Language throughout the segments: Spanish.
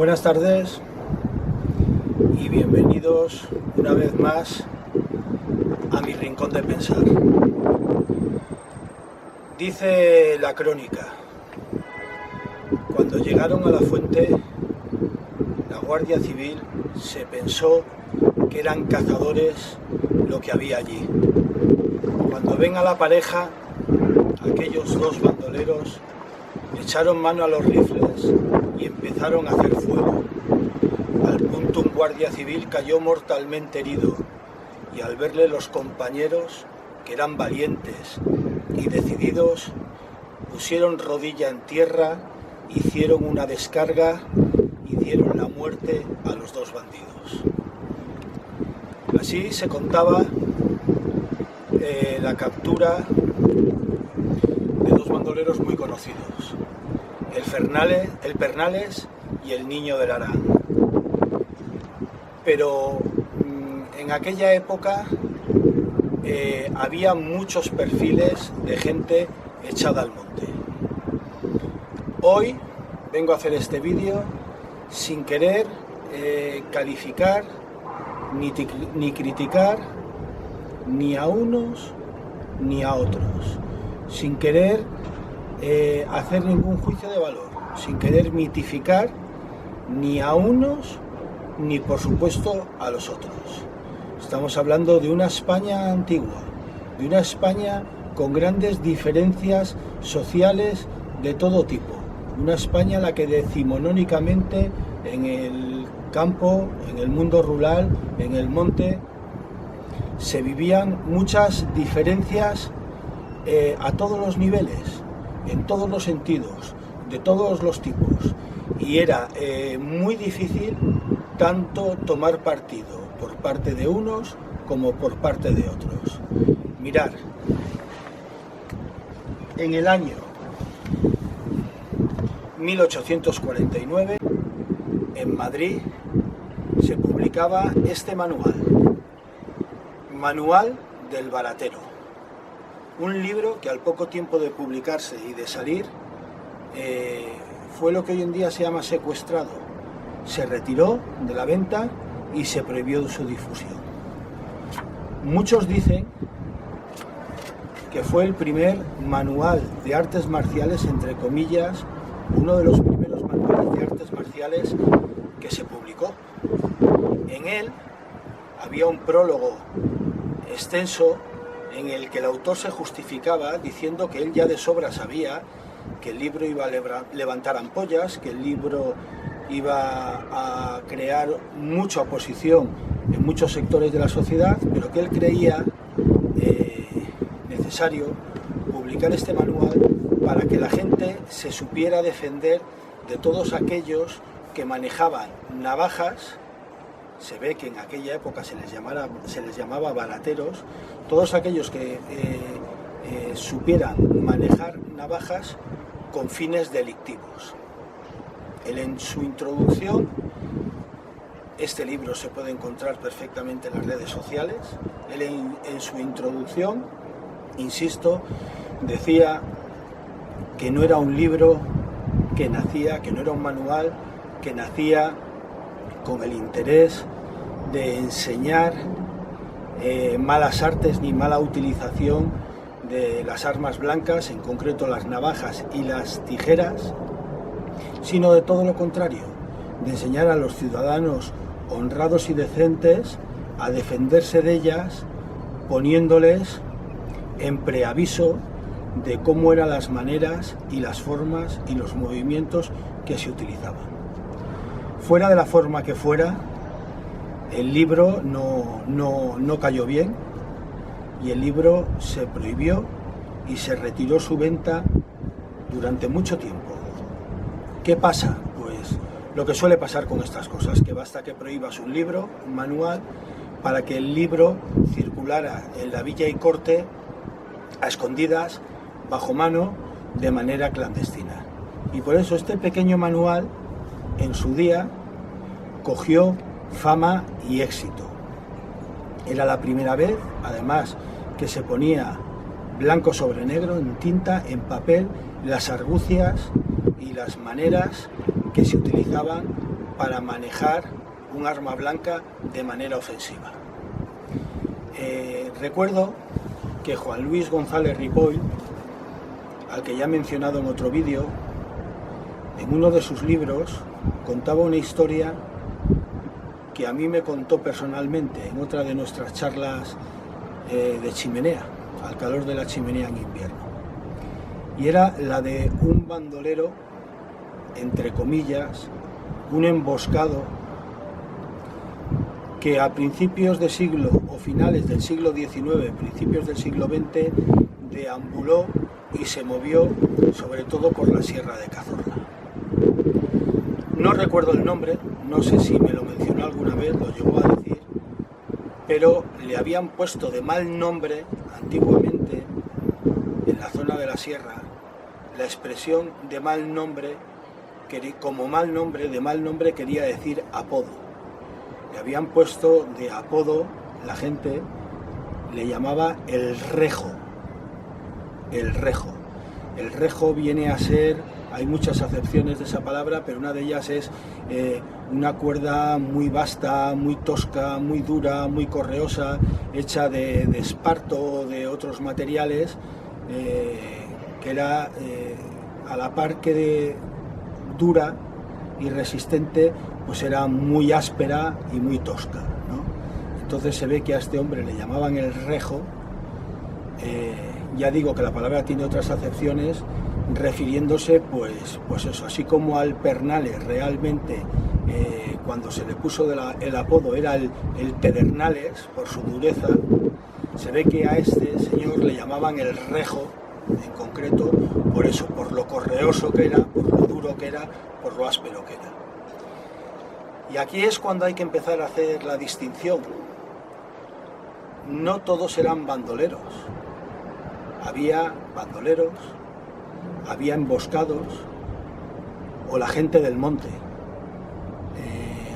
Buenas tardes y bienvenidos una vez más a mi rincón de pensar. Dice la crónica: cuando llegaron a la fuente, la Guardia Civil se pensó que eran cazadores lo que había allí. Cuando ven a la pareja, aquellos dos bandoleros echaron mano a los rifles y empezaron a hacer fuego. Al punto un guardia civil cayó mortalmente herido y al verle los compañeros, que eran valientes y decididos, pusieron rodilla en tierra, hicieron una descarga y dieron la muerte a los dos bandidos. Así se contaba la captura de dos bandoleros muy conocidos, el Pernales y el Niño del Arán. Pero en aquella época había muchos perfiles de gente echada al monte. Hoy vengo a hacer este vídeo sin querer calificar ni criticar ni a unos ni a otros, sin querer hacer ningún juicio de valor, sin querer mitificar ni a unos ni por supuesto a los otros. Estamos hablando de una España antigua, de una España con grandes diferencias sociales de todo tipo, una España en la que decimonónicamente en el campo, en el mundo rural, en el monte, se vivían muchas diferencias a todos los niveles, en todos los sentidos, de todos los tipos, y era muy difícil tanto tomar partido por parte de unos como por parte de otros. Mirar, en el año 1849 en Madrid se publicaba este Manual del Baratero, un libro que al poco tiempo de publicarse y de salir fue lo que hoy en día se llama secuestrado. Se retiró de la venta y se prohibió su difusión. Muchos dicen que fue el primer manual de artes marciales, entre comillas, uno de los primeros manuales de artes marciales que se publicó. En él había un prólogo extenso en el que el autor se justificaba diciendo que él ya de sobra sabía que el libro iba a levantar ampollas, que el libro iba a crear mucha oposición en muchos sectores de la sociedad, pero que él creía necesario publicar este manual para que la gente se supiera defender de todos aquellos que manejaban navajas. Se ve que en aquella época se les llamaba barateros, todos aquellos que supieran manejar navajas con fines delictivos. Él, en su introducción, este libro se puede encontrar perfectamente en las redes sociales, él en su introducción, insisto, decía que no era un libro que no era un manual que nacía con el interés de enseñar malas artes ni mala utilización de las armas blancas, en concreto las navajas y las tijeras, sino de todo lo contrario, de enseñar a los ciudadanos honrados y decentes a defenderse de ellas, poniéndoles en preaviso de cómo eran las maneras y las formas y los movimientos que se utilizaban. Fuera de la forma que fuera, el libro no cayó bien y el libro se prohibió y se retiró su venta durante mucho tiempo. ¿Qué pasa? Pues lo que suele pasar con estas cosas, que basta que prohíbas un libro, un manual, para que el libro circulara en la villa y corte a escondidas, bajo mano, de manera clandestina. Y por eso este pequeño manual, en su día, cogió fama y éxito. Era la primera vez, además, que se ponía blanco sobre negro, en tinta, en papel, las argucias y las maneras que se utilizaban para manejar un arma blanca de manera ofensiva. Recuerdo que Juan Luis González Ripoll, al que ya he mencionado en otro vídeo, en uno de sus libros contaba una historia que a mí me contó personalmente en otra de nuestras charlas de chimenea, al calor de la chimenea en invierno. Y era la de un bandolero, entre comillas, un emboscado que a principios de siglo o finales del siglo XIX, principios del siglo XX, deambuló y se movió sobre todo por la Sierra de Cazorla. No recuerdo el nombre, no sé si me lo mencionó alguna vez, lo llegó a decir, pero le habían puesto de mal nombre antiguamente en la zona de la sierra la expresión de mal nombre, como mal nombre quería decir apodo. Le habían puesto de apodo, la gente le llamaba el rejo. El rejo. El rejo viene a ser, hay muchas acepciones de esa palabra, pero una de ellas es una cuerda muy vasta, muy tosca, muy dura, muy correosa, hecha de esparto o de otros materiales, que era a la par que de dura y resistente, pues era muy áspera y muy tosca, ¿no? Entonces se ve que a este hombre le llamaban el rejo. Ya digo que la palabra tiene otras acepciones, refiriéndose pues eso, así como al Pernales realmente cuando se le puso el apodo era el Pedernales por su dureza, se ve que a este señor le llamaban el rejo en concreto por eso, por lo correoso que era, por lo duro que era, por lo áspero que era. Y aquí es cuando hay que empezar a hacer la distinción. No todos eran bandoleros. Había bandoleros, había emboscados o la gente del monte.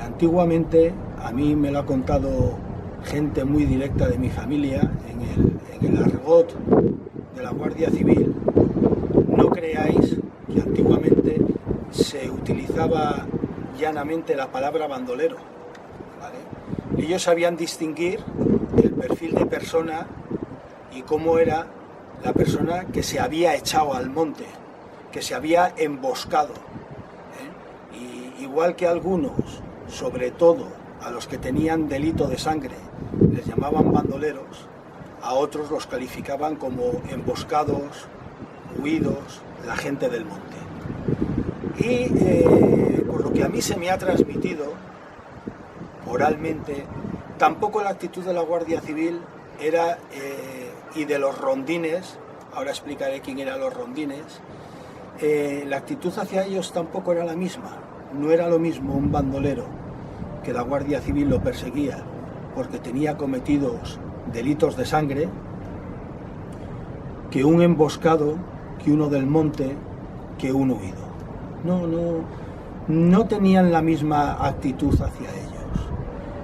Antiguamente, a mí me lo ha contado gente muy directa de mi familia, en el argot de la Guardia Civil, no creáis que antiguamente se utilizaba llanamente la palabra bandolero, ¿vale? Ellos sabían distinguir el perfil de persona y cómo era la persona que se había echado al monte, que se había emboscado, Y igual que algunos, sobre todo a los que tenían delito de sangre, les llamaban bandoleros, a otros los calificaban como emboscados, huidos, la gente del monte. Y por lo que a mí se me ha transmitido oralmente, tampoco la actitud de la Guardia Civil era, y de los rondines, ahora explicaré quién eran los rondines, la actitud hacia ellos tampoco era la misma. No era lo mismo un bandolero que la Guardia Civil lo perseguía porque tenía cometidos delitos de sangre, que un emboscado, que uno del monte, que un huido. No tenían la misma actitud hacia ellos.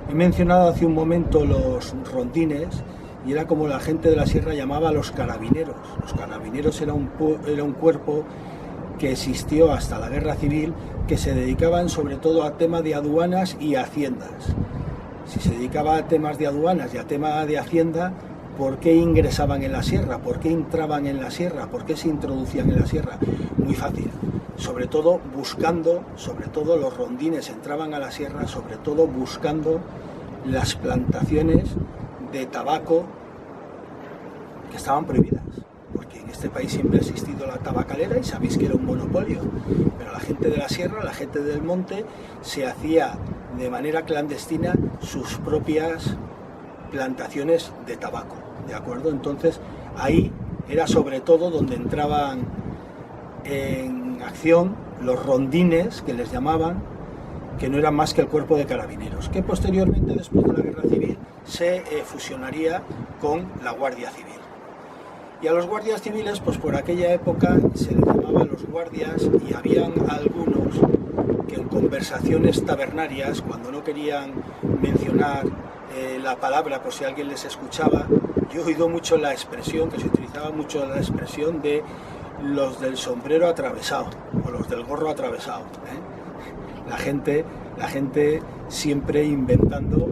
He mencionado hace un momento los rondines, y era como la gente de la sierra llamaba a los carabineros. Los carabineros era un cuerpo que existió hasta la Guerra Civil, que se dedicaban sobre todo a temas de aduanas y haciendas. Si se dedicaba a temas de aduanas y a temas de hacienda, ¿por qué ingresaban en la sierra? ¿Por qué entraban en la sierra? ¿Por qué se introducían en la sierra? Muy fácil. Sobre todo los rondines entraban a la sierra, sobre todo buscando las plantaciones de tabaco que estaban prohibidas, porque en este país siempre ha existido la tabacalera y sabéis que era un monopolio, pero la gente de la sierra, la gente del monte, se hacía de manera clandestina sus propias plantaciones de tabaco, ¿de acuerdo? Entonces ahí era sobre todo donde entraban en acción los rondines, que les llamaban, que no eran más que el cuerpo de carabineros, que posteriormente, después de la Guerra Civil, se fusionaría con la Guardia Civil. Y a los guardias civiles, pues por aquella época se les llamaba los guardias, y habían algunos que en conversaciones tabernarias, cuando no querían mencionar la palabra por si alguien les escuchaba, yo he oído mucho la expresión, que se utilizaba mucho la expresión de los del sombrero atravesado, o los del gorro atravesado, La gente siempre inventando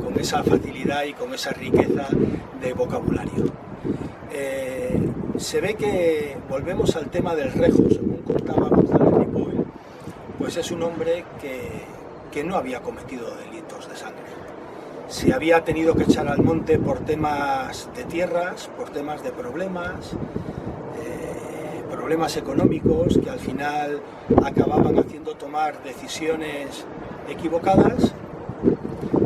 con esa facilidad y con esa riqueza de vocabulario. Se ve que, volvemos al tema del Rejo, según contaba González Ripoll, pues es un hombre que no había cometido delitos de sangre. Se había tenido que echar al monte por temas de tierras, por temas de problemas económicos que al final acababan haciendo tomar decisiones equivocadas,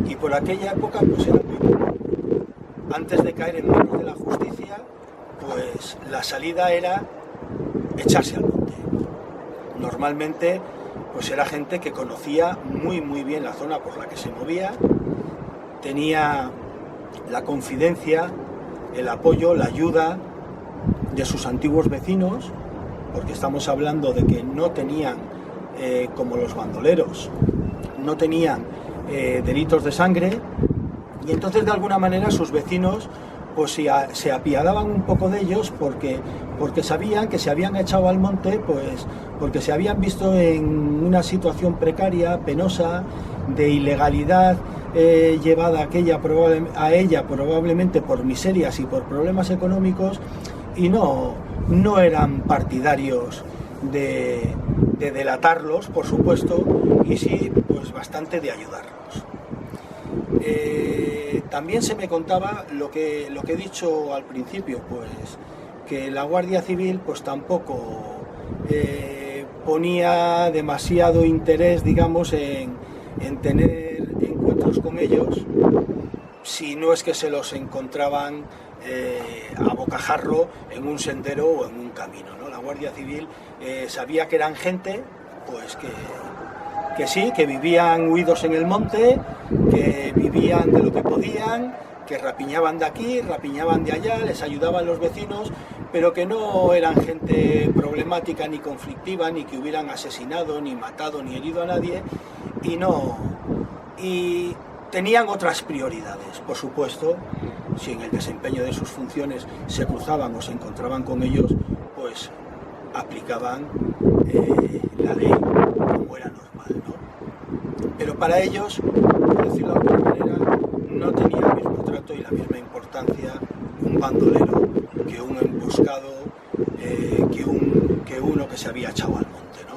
y por aquella época pues era muy común. Antes de caer en manos de la justicia, pues la salida era echarse al monte. Normalmente pues era gente que conocía muy bien la zona por la que se movía, tenía la confidencia, el apoyo, la ayuda de sus antiguos vecinos, porque estamos hablando de que no tenían, como los bandoleros, no tenían delitos de sangre, y entonces de alguna manera sus vecinos pues se apiadaban un poco de ellos porque sabían que se habían echado al monte, pues porque se habían visto en una situación precaria, penosa, de ilegalidad, llevada a ella probablemente por miserias y por problemas económicos, y no eran partidarios de delatarlos, por supuesto, y sí pues bastante de ayudarlos. También se me contaba lo que he dicho al principio, pues que la Guardia Civil pues tampoco ponía demasiado interés, digamos, en tener encuentros con ellos, si no es que se los encontraban a bocajarro en un sendero o en un camino, ¿no? La Guardia Civil sabía que eran gente pues que sí, que vivían huidos en el monte, que vivían de lo que podían, que rapiñaban de aquí, rapiñaban de allá, les ayudaban los vecinos, pero que no eran gente problemática ni conflictiva, ni que hubieran asesinado, ni matado, ni herido a nadie, y tenían otras prioridades. Por supuesto, si en el desempeño de sus funciones se cruzaban o se encontraban con ellos, pues aplicaban la ley como era normal, ¿no? Pero para ellos, por decirlo de alguna manera, no tenía el mismo trato y la misma importancia un bandolero que un emboscado, que uno que se había echado al monte, ¿no?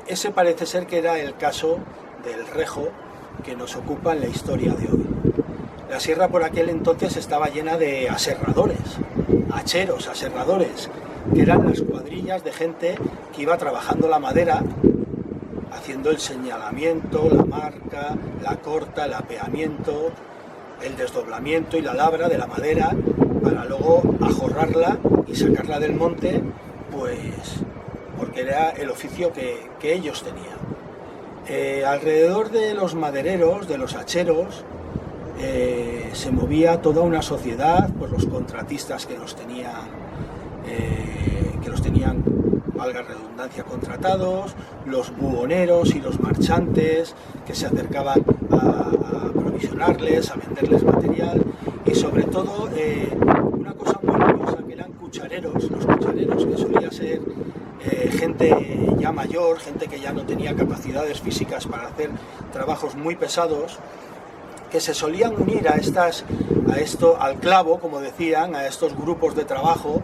Ese parece ser que era el caso del Rejo que nos ocupa en la historia de hoy. La sierra por aquel entonces estaba llena de aserradores, hacheros, aserradores, que eran las cuadrillas de gente que iba trabajando la madera, haciendo el señalamiento, la marca, la corta, el apeamiento, el desdoblamiento y la labra de la madera, para luego ajorrarla y sacarla del monte, pues porque era el oficio que ellos tenían. Alrededor de los madereros, de los hacheros, se movía toda una sociedad, pues los contratistas que los tenían, valga redundancia, contratados, los buhoneros y los marchantes que se acercaban a provisionarles, a venderles material, y sobre todo una cosa muy curiosa, que eran cuchareros, los cuchareros, que solía ser gente ya mayor, gente que ya no tenía capacidades físicas para hacer trabajos muy pesados, que se solían unir al clavo, como decían, a estos grupos de trabajo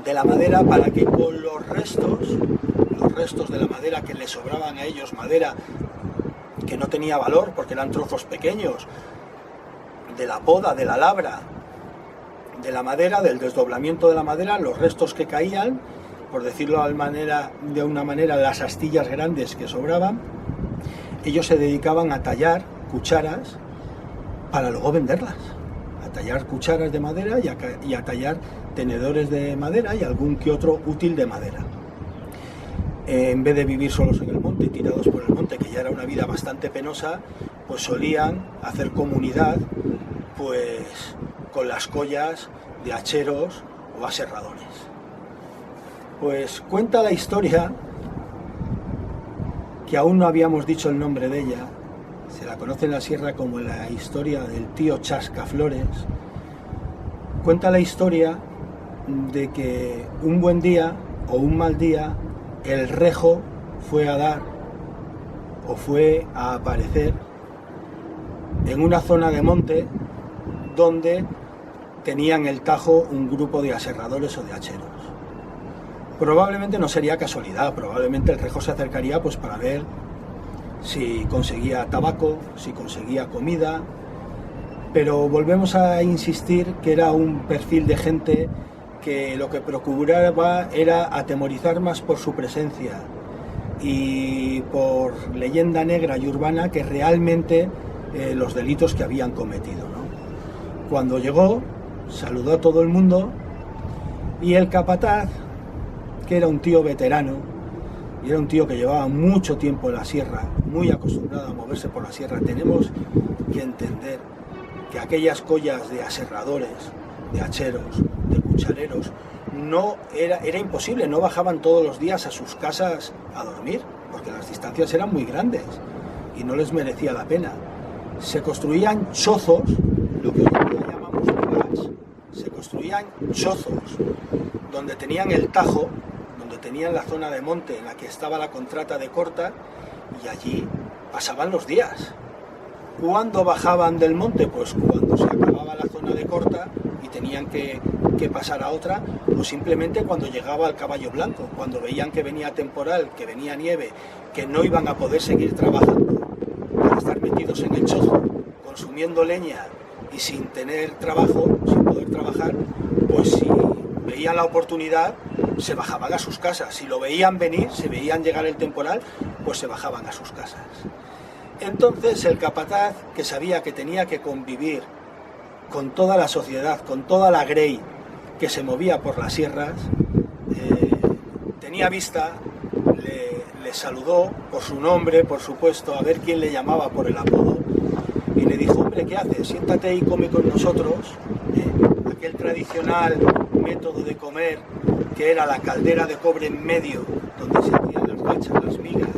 de la madera, para que con los restos de la madera que les sobraban a ellos, madera que no tenía valor porque eran trozos pequeños, de la poda, de la labra, de la madera, del desdoblamiento de la madera, los restos que caían, por decirlo de una manera, las astillas grandes que sobraban, ellos se dedicaban a tallar cucharas para luego venderlas, a tallar cucharas de madera y a tallar tenedores de madera y algún que otro útil de madera. En vez de vivir solos en el monte, tirados por el monte, que ya era una vida bastante penosa, pues solían hacer comunidad pues con las collas de hacheros o aserradores. Pues cuenta la historia, que aún no habíamos dicho el nombre de ella, se la conoce en la sierra como la historia del tío Chascaflores. Cuenta la historia de que un buen día o un mal día el rejo fue a dar o fue a aparecer en una zona de monte donde tenían el tajo un grupo de aserradores o de hacheros. Probablemente no sería casualidad, probablemente el rejo se acercaría pues para ver si conseguía tabaco, si conseguía comida, pero volvemos a insistir que era un perfil de gente que lo que procuraba era atemorizar más por su presencia y por leyenda negra y urbana que realmente los delitos que habían cometido, ¿no? Cuando llegó, saludó a todo el mundo y el capataz, que era un tío veterano y era un tío que llevaba mucho tiempo en la sierra, muy acostumbrado a moverse por la sierra, tenemos que entender que aquellas collas de aserradores, de hacheros, de cuchareros, era imposible, no bajaban todos los días a sus casas a dormir, porque las distancias eran muy grandes y no les merecía la pena. Se construían chozos, lo que hoy en día llamamos vigas, se construían chozos donde tenían el tajo, donde tenían la zona de monte en la que estaba la contrata de corta, y allí pasaban los días. ¿Cuándo bajaban del monte? Pues cuando se acababa la zona de corta y tenían que pasar a otra, o simplemente cuando llegaba el caballo blanco, cuando veían que venía temporal, que venía nieve, que no iban a poder seguir trabajando para estar metidos en el chozo, consumiendo leña y sin tener trabajo, sin poder trabajar, pues si veían la oportunidad, se bajaban a sus casas. Si lo veían venir, si veían llegar el temporal, pues se bajaban a sus casas. Entonces el capataz, que sabía que tenía que convivir con toda la sociedad, con toda la grey que se movía por las sierras, tenía vista, le saludó por su nombre, por supuesto, a ver quién le llamaba por el apodo, y le dijo: hombre, ¿qué haces? Siéntate y come con nosotros. Aquel tradicional método de comer que era la caldera de cobre en medio, donde se hacían las gachas, las migas,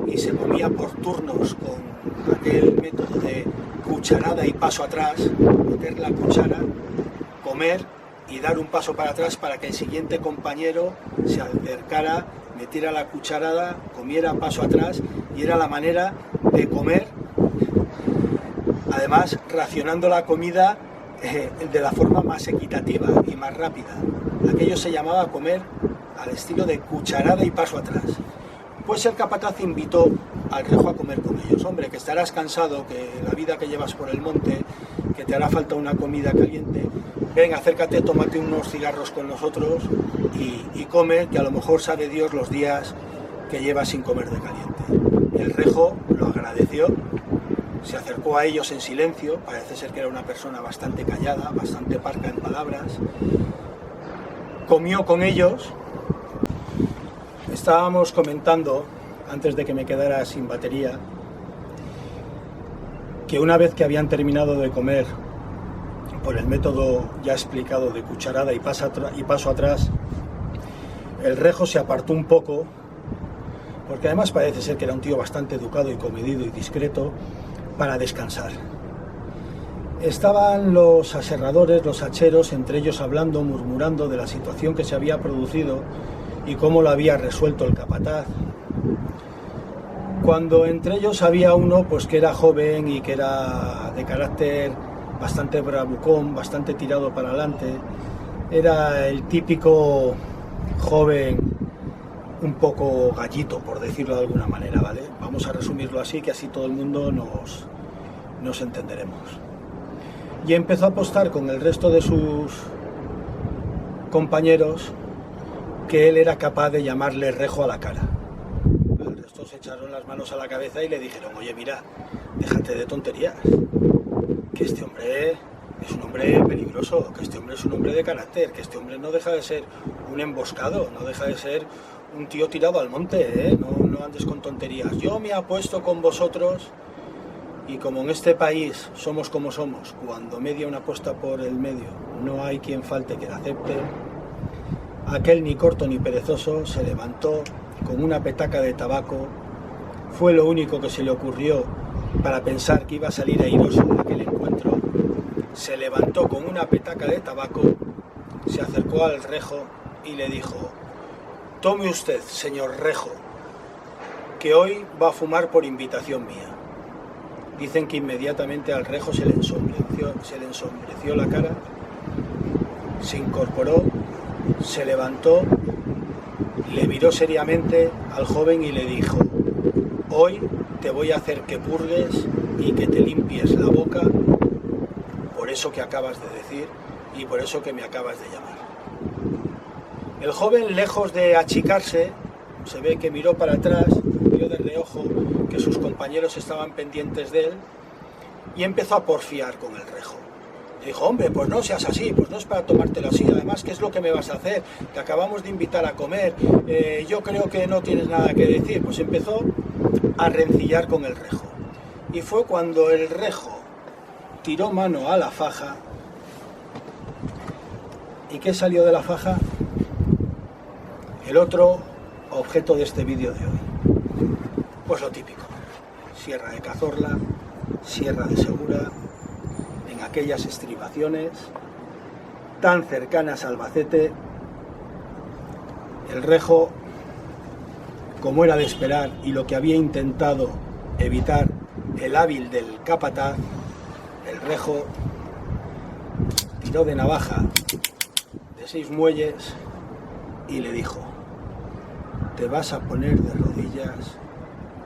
y se comía por turnos con aquel método de cucharada y paso atrás, meter la cuchara, comer y dar un paso para atrás para que el siguiente compañero se acercara, metiera la cucharada, comiera paso atrás, y era la manera de comer, además racionando la comida de la forma más equitativa y más rápida. Aquello se llamaba comer al estilo de cucharada y paso atrás. Pues el capataz invitó al rejo a comer con ellos. Hombre, que estarás cansado, que la vida que llevas por el monte, que te hará falta una comida caliente, ven, acércate, tómate unos cigarros con nosotros y come, que a lo mejor sabe Dios los días que llevas sin comer de caliente. El rejo lo agradeció, se acercó a ellos en silencio, parece ser que era una persona bastante callada, bastante parca en palabras, comió con ellos. Estábamos comentando, antes de que me quedara sin batería, que una vez que habían terminado de comer por el método ya explicado de cucharada y paso atrás, el rejo se apartó un poco, porque además parece ser que era un tío bastante educado y comedido y discreto, para descansar. Estaban los aserradores, los hacheros, entre ellos hablando, murmurando de la situación que se había producido y cómo lo había resuelto el capataz, cuando entre ellos había uno pues que era joven y que era de carácter bastante bravucón, bastante tirado para adelante. Era el típico joven un poco gallito, por decirlo de alguna manera, ¿vale? Vamos a resumirlo así, que así todo el mundo nos entenderemos. Y empezó a apostar con el resto de sus compañeros que él era capaz de llamarle rejo a la cara. El resto se echaron las manos a la cabeza y le dijeron: oye, mira, déjate de tonterías, que este hombre es un hombre peligroso, que este hombre es un hombre de carácter, que este hombre no deja de ser un emboscado, no deja de ser un tío tirado al monte, ¿eh? No andes con tonterías. Yo me apuesto con vosotros, y como en este país somos como somos, cuando media una apuesta por el medio, no hay quien falte que la acepte, aquel ni corto ni perezoso se levantó con una petaca de tabaco. Fue lo único que se le ocurrió para pensar que iba a salir airoso de aquel encuentro. Se levantó con una petaca de tabaco, se acercó al Rejo y le dijo: tome usted, señor Rejo, que hoy va a fumar por invitación mía. Dicen que inmediatamente al Rejo se le ensombreció la cara, se incorporó, se levantó, le miró seriamente al joven y le dijo: hoy te voy a hacer que purgues y que te limpies la boca por eso que acabas de decir y por eso que me acabas de llamar. El joven, lejos de achicarse, se ve que miró para atrás, vio de reojo que sus compañeros estaban pendientes de él y empezó a porfiar con el Rejo. Le dijo: hombre, pues no seas así, pues no es para tomártelo así, además, ¿qué es lo que me vas a hacer? Te acabamos de invitar a comer, yo creo que no tienes nada que decir. Pues empezó a rencillar con el Rejo. Y fue cuando el Rejo tiró mano a la faja. ¿Y qué salió de la faja? El otro objeto de este vídeo de hoy. Pues lo típico: Sierra de Cazorla, Sierra de Segura, en aquellas estribaciones tan cercanas a Albacete. El Rejo, como era de esperar y lo que había intentado evitar el hábil del capataz, el Rejo tiró de navaja de 6 muelles y le dijo: te vas a poner de rodillas,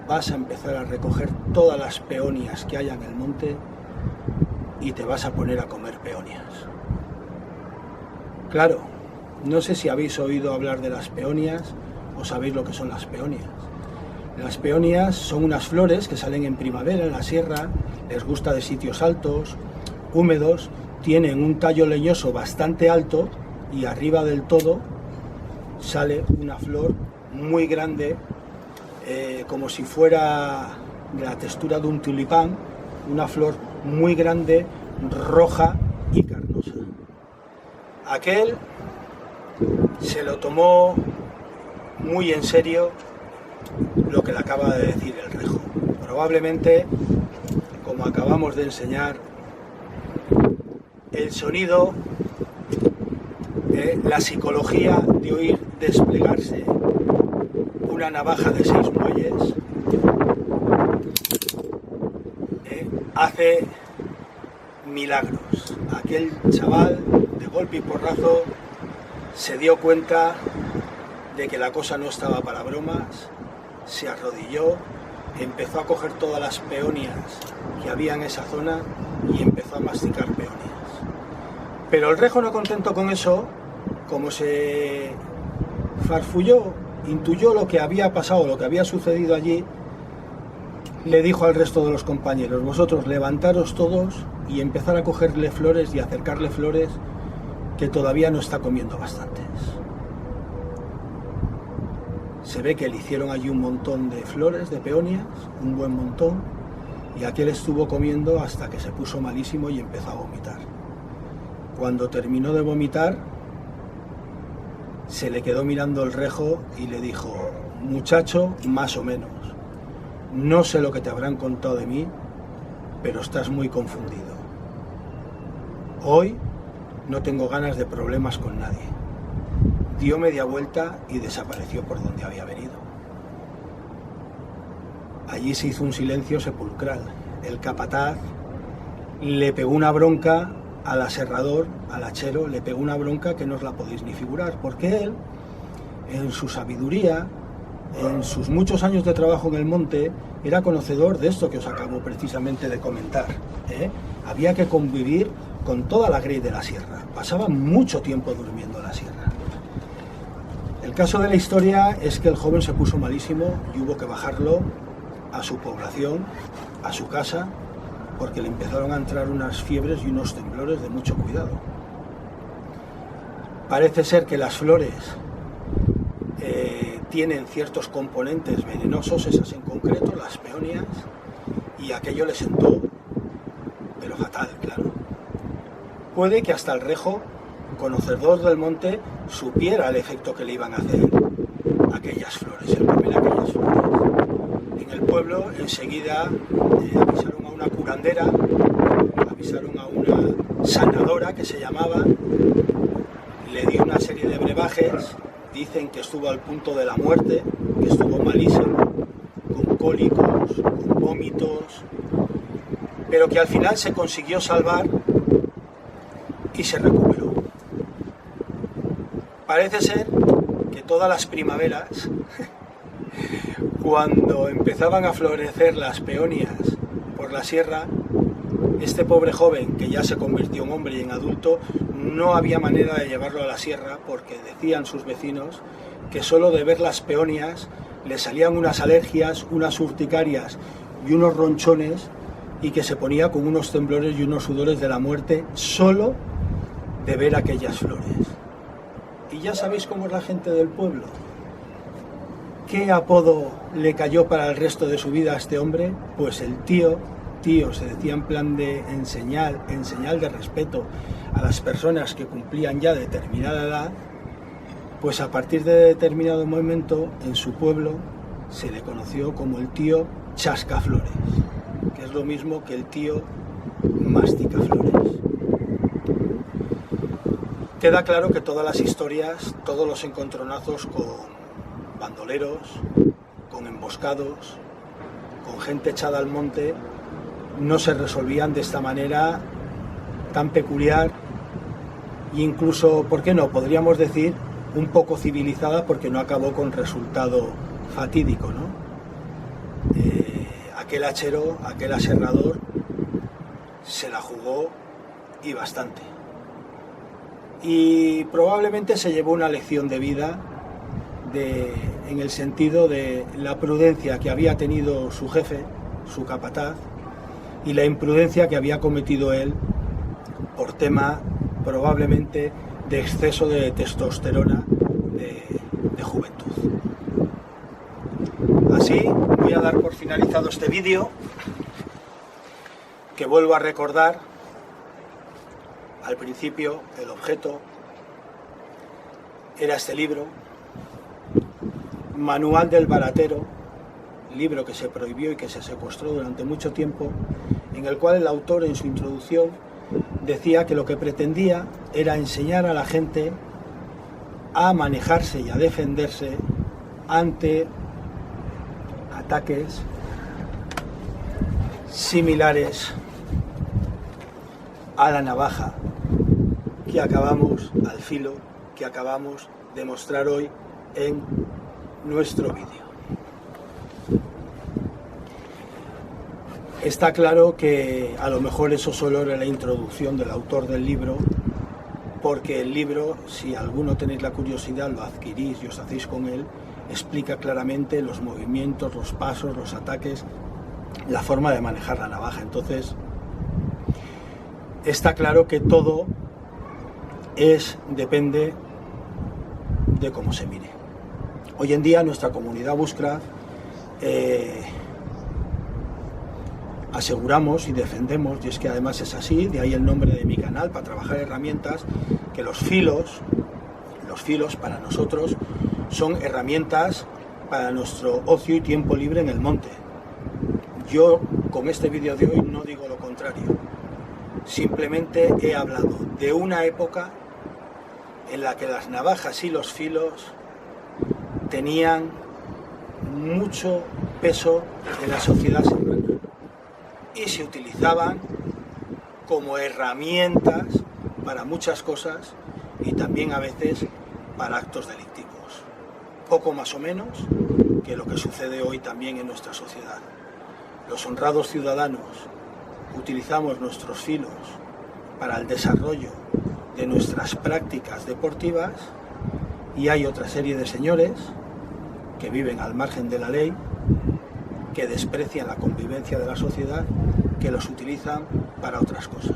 vas a empezar a recoger todas las peonias que haya en el monte y te vas a poner a comer peonias. Claro, no sé si habéis oído hablar de las peonias o sabéis lo que son las peonias. Las peonias son unas flores que salen en primavera en la sierra, les gusta de sitios altos, húmedos, tienen un tallo leñoso bastante alto y arriba del todo sale una flor muy grande, como si fuera de la textura de un tulipán, una flor muy grande, roja y carnosa. Aquel se lo tomó muy en serio lo que le acaba de decir el Rejo. Probablemente, como acabamos de enseñar, el sonido, la psicología de oír desplegarse una navaja de 6 muelles, hace milagros. Aquel chaval, de golpe y porrazo, se dio cuenta de que la cosa no estaba para bromas, se arrodilló, empezó a coger todas las peonias que había en esa zona y empezó a masticar peonias. Pero el Rejo, no contento con eso, como se farfulló, intuyó lo que había pasado, lo que había sucedido allí, le dijo al resto de los compañeros: vosotros levantaros todos y empezar a cogerle flores y acercarle flores, que todavía no está comiendo bastantes. Se ve que le hicieron allí un montón de flores, de peonias, un buen montón, y aquel estuvo comiendo hasta que se puso malísimo y empezó a vomitar. Cuando terminó de vomitar, se le quedó mirando el Rejo y le dijo: muchacho, más o menos, no sé lo que te habrán contado de mí, pero estás muy confundido. Hoy no tengo ganas de problemas con nadie. Dio media vuelta y desapareció por donde había venido. Allí se hizo un silencio sepulcral. El capataz le pegó una bronca al aserrador, al hachero, le pegó una bronca que no os la podéis ni figurar, porque él, en su sabiduría, en sus muchos años de trabajo en el monte, era conocedor de esto que os acabo precisamente de comentar, Había que convivir con toda la grey de la sierra, pasaba mucho tiempo durmiendo en la sierra. El caso de la historia es que el joven se puso malísimo y hubo que bajarlo a su población, a su casa, porque le empezaron a entrar unas fiebres y unos temblores de mucho cuidado. Parece ser que las flores tienen ciertos componentes venenosos, esas en concreto, las peonias, y aquello le sentó, pero fatal, claro. Puede que hasta el Rejo, conocedor del monte, supiera el efecto que le iban a hacer aquellas flores, el comer aquellas flores. En el pueblo enseguida avisaron a una curandera, avisaron a una sanadora que se llamaba, le dio una serie de brebajes, dicen que estuvo al punto de la muerte, que estuvo malísimo, con cólicos, con vómitos, pero que al final se consiguió salvar y se recuperó. Parece ser que todas las primaveras, cuando empezaban a florecer las peonias por la sierra, este pobre joven, que ya se convirtió en hombre y en adulto, no había manera de llevarlo a la sierra porque decían sus vecinos que solo de ver las peonias le salían unas alergias, unas urticarias y unos ronchones, y que se ponía con unos temblores y unos sudores de la muerte solo de ver aquellas flores. Y ya sabéis cómo es la gente del pueblo. ¿Qué apodo le cayó para el resto de su vida a este hombre? Pues el tío se decía en plan de en señal de respeto a las personas que cumplían ya determinada edad, pues a partir de determinado momento en su pueblo se le conoció como el tío Chascaflores, que es lo mismo que el tío Masticaflores. Queda claro que todas las historias, todos los encontronazos con bandoleros, con emboscados, con gente echada al monte, no se resolvían de esta manera tan peculiar e incluso, ¿por qué no?, podríamos decir un poco civilizada, porque no acabó con resultado fatídico, ¿no? Aquel hachero, aquel aserrador, se la jugó y bastante. Y probablemente se llevó una lección de vida en el sentido de la prudencia que había tenido su jefe, su capataz, y la imprudencia que había cometido él por tema probablemente de exceso de testosterona de juventud. Así voy a dar por finalizado este vídeo, que vuelvo a recordar al principio. El objeto era este libro, Manual del Baratero, libro que se prohibió y que se secuestró durante mucho tiempo, en el cual el autor en su introducción decía que lo que pretendía era enseñar a la gente a manejarse y a defenderse ante ataques similares a la navaja que acabamos, al filo que acabamos de mostrar hoy en nuestro vídeo. Está claro que a lo mejor eso solo era la introducción del autor del libro, porque el libro, si alguno tenéis la curiosidad, lo adquirís y os hacéis con él, explica claramente los movimientos, los pasos, los ataques, la forma de manejar la navaja. Entonces, está claro que todo depende de cómo se mire. Hoy en día nuestra comunidad Bushcraft aseguramos y defendemos, y es que además es así, de ahí el nombre de mi canal, para trabajar herramientas, que los filos para nosotros son herramientas para nuestro ocio y tiempo libre en el monte. Yo con este vídeo de hoy no digo lo contrario, simplemente he hablado de una época en la que las navajas y los filos tenían mucho peso en la sociedad serrana y se utilizaban como herramientas para muchas cosas y también a veces para actos delictivos. Poco más o menos que lo que sucede hoy también en nuestra sociedad. Los honrados ciudadanos utilizamos nuestros filos para el desarrollo de nuestras prácticas deportivas, y hay otra serie de señores que viven al margen de la ley, que desprecian la convivencia de la sociedad, que los utilizan para otras cosas.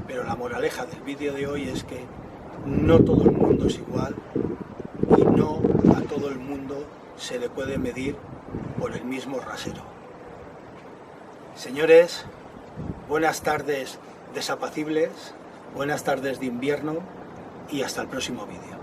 Pero la moraleja del vídeo de hoy es que no todo el mundo es igual y no a todo el mundo se le puede medir por el mismo rasero. Señores, buenas tardes desapacibles, buenas tardes de invierno y hasta el próximo vídeo.